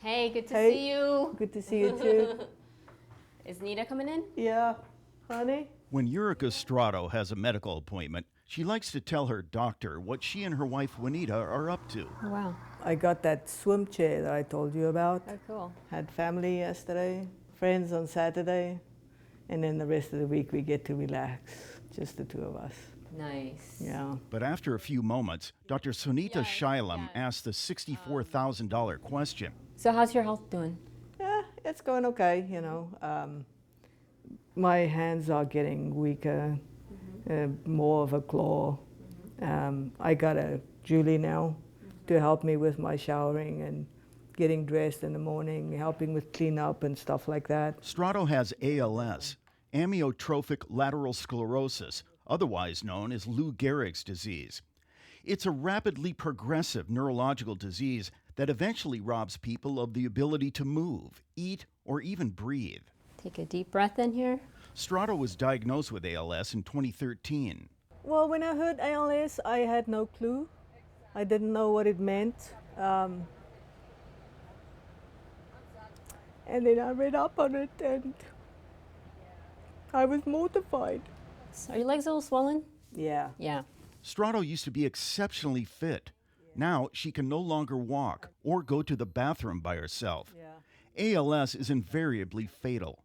Hey, good to Hey. see you. Good to see you too. Is Nita coming in? Yeah, honey? When Eureka Strato has a medical appointment, she likes to tell her doctor what she and her wife Juanita are up to. Oh, wow. I got that swim chair that I told you about. Oh, cool. Had family yesterday, friends on Saturday, and then the rest of the week we get to relax, just the two of us. Nice. Yeah. But after a few moments, Dr. Sunita Shailam asks the $64,000 question. So how's your health doing? Yeah, it's going okay, you know. My hands are getting weaker, more of a claw. I got a Julie now to help me with my showering and getting dressed in the morning, helping with cleanup and stuff like that. Strato has ALS, amyotrophic lateral sclerosis, otherwise known as Lou Gehrig's disease. It's a rapidly progressive neurological disease that eventually robs people of the ability to move, eat, or even breathe. Take a deep breath in here. Strato was diagnosed with ALS in 2013. Well, when I heard ALS, I had no clue. I didn't know what it meant. And then I read up on it and I was mortified. Are your legs a little swollen? Yeah. Yeah. Strato used to be exceptionally fit. Now she can no longer walk or go to the bathroom by herself. Yeah. ALS is invariably fatal.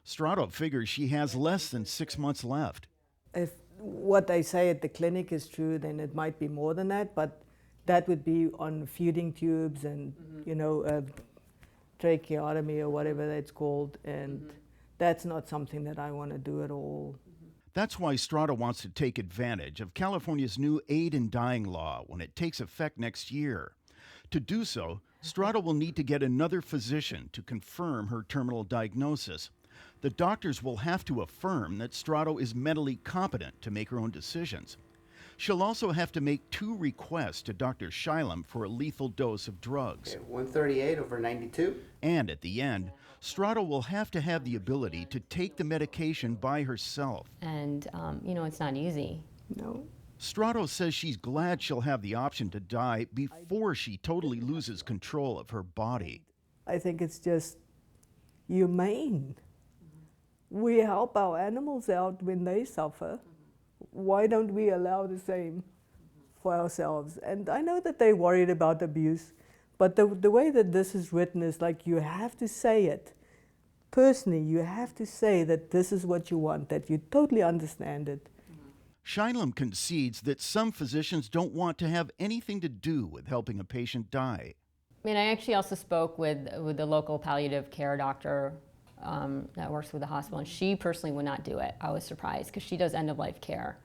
Strato figures she has less than 6 months left. If what they say at the clinic is true, then it might be more than that, but that would be on feeding tubes and, you know, tracheotomy or whatever that's called, and that's not something that I want to do at all. That's why Strato wants to take advantage of California's new aid in dying law when it takes effect next year. To do so, Strato will need to get another physician to confirm her terminal diagnosis. The doctors will have to affirm that Strato is mentally competent to make her own decisions. She'll also have to make 2 requests to Dr. Shailam for a lethal dose of drugs. Okay, 138 over 92. And at the end, Strato will have to have the ability to take the medication by herself. And, you know, it's not easy. No. Strato says she's glad she'll have the option to die before she totally loses control of her body. I think it's just humane. We help our animals out when they suffer. Why don't we allow the same for ourselves? And I know that they're worried about abuse, but the way that this is written is like you have to say it. Personally, you have to say that this is what you want, that you totally understand it. Shailam concedes that some physicians don't want to have anything to do with helping a patient die. I mean, I actually also spoke with the local palliative care doctor that works with the hospital, and she personally would not do it. I was surprised because she does end-of-life care.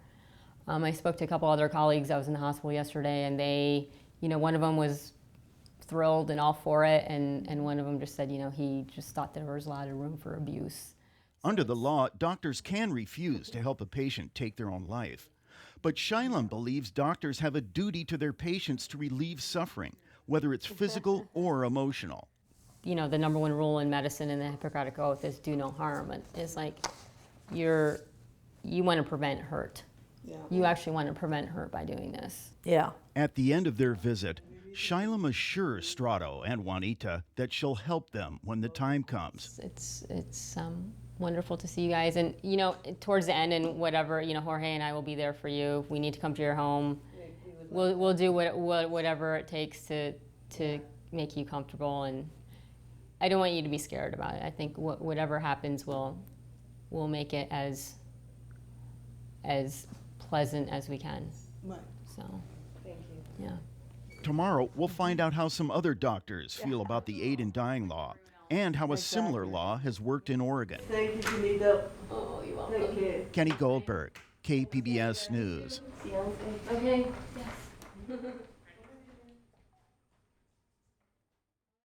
I spoke to a couple other colleagues. I was in the hospital yesterday, and they, you know, one of them was thrilled and all for it, and one of them just said, you know, he just thought there was a lot of room for abuse. Under the law, doctors can refuse to help a patient take their own life. But Shailam believes doctors have a duty to their patients to relieve suffering, whether it's physical or emotional. You know, the number one rule in medicine in the Hippocratic Oath is do no harm. And it's like you want to prevent hurt. Yeah. You actually want to prevent hurt by doing this. Yeah. At the end of their visit, Shailam assures Strato and Juanita that she'll help them when the time comes. It's wonderful to see you guys. And, you know, towards the end and whatever, you know, Jorge and I will be there for you. If we need to come to your home, we'll do whatever it takes to make you comfortable. And I don't want you to be scared about it. I think whatever happens, we'll make it as pleasant as we can. Right. So, Thank you. yeah. Tomorrow, we'll find out how some other doctors feel about the aid in dying law and how a similar law has worked in Oregon. Thank you, Janita. Oh, you're welcome. Take care. Kenny Goldberg, KPBS News. Okay, yes.